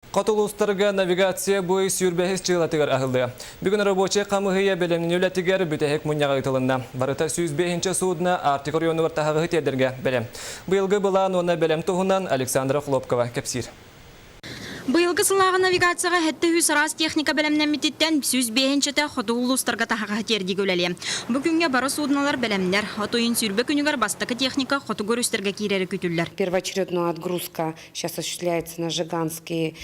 Қатулустарга навигация бой сүрбәхес чыгылатыгар ахылды. Бүгін рабочий қамығыя белемнен өләтігер бүтәхек мұньяға ұтылында. Барыта 105-ші судына Артик районы вартағығы тедерге белем. Бұйылғы бұлан оны белем тұғынан Александра Хлопкова кәпсир. Быйылғы сылағы навигацияға хәтті хүс арас техника белемнен митеттен 105-ші хотулустарга тахаға тердегі өлелі. Бүгінге бары судналар белемнер, отойын сүрбе күнігер бастықы техника хотугөр үстерге кейрері күтілдер. Первоочередная отгрузка сейчас осуществляется на Жиганские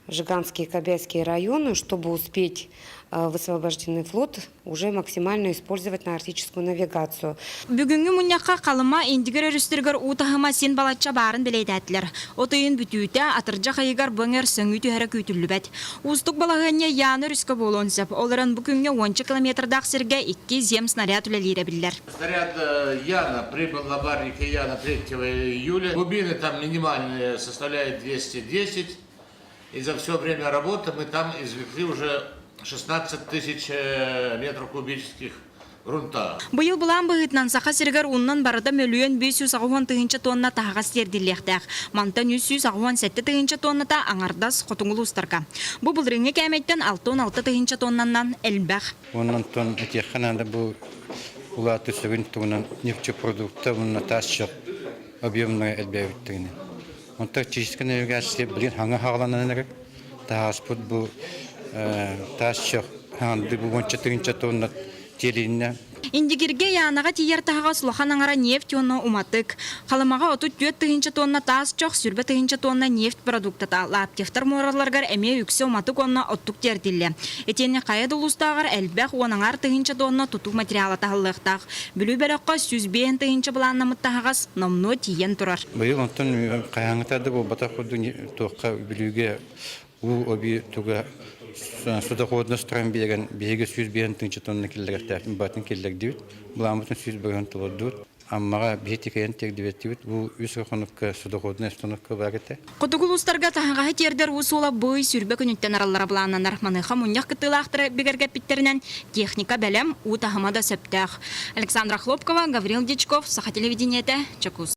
и Кобяйские районы, чтобы успеть высвобожденный флот уже максимально использовать на арктическую навигацию. Бүгінгі мұньяққа қалыма индигер өрістергер ұтағыма сен балатша барын білейдәтілер. Отойын бүтүйті атыржа қайығар бұңыр сөңі түйәрі көйтілі бәт. Ұстық балағыне яны рүскі болуынсып, оларын бүгінгі 10 километрдақ серге 2 зем снаряд үлелері білдер. Снаряд Яна прибыл на барнике Яна 3 июля. Глубины там минимальные составляют 210. И за все время работы мы там извлекли уже 16 тысяч метров кубических грунта. Быйыл бұлан бұғытнан сақа сергер ұннан барыда мөлуен 560 тонна тағас терділектәк. Мантан 167 тонна та аңардас қотыңғыл ұстарға. Бұл реңе кәметтен 6-16 тоннаннан әлбәқ. Оннан тон әтеққананда бұл ұлаты сөгін тұғынан нефтепродукты мұнна тасшық объемная әлбәуіттігіне. Он тактическая навигация, блин, ханга харлана нерек. Тааспут бу тасчах ханды бу 14 тонна телинне. Индигирге янаға тиер тағаға сұлақан аңара нефть онна уматык. Қалымаға 34 тонна тас чоқ сүрбе тонна нефть продуктата. Лаптефтар мораларғар әме үксе уматык онна оттук терділі. Етені қайы долустағар әлбәқ онаңар 1 тонна тұтук материалы тағылықтақ. Бүлі бәріққа 105 бұланна мұттағағас номно тиен тұрар. Бұйыл онтын қаяңытады бұл бата құды тоққа бүліге ұл оби тұға суда ходына строим берген беге 105 тонна келлерді батын келлер дейбіт. Бұламытын 105 тұлырды. Аммаға бетекейін тек дебеттейбіт. Бұл үс қоныққа суда ходына эстоныққа барыты. Құтығыл ұстарға тағаға тердер ұсуыла бұй сүрбе күніттен аралары бұлананар маңыға мұнияқ күттілақтыры бігерге питтерінен техника бәлем ұтағымада сөптәқ. Александра Хлопкова, Гаврил Дичков, Саха телевидениеті, Чакус.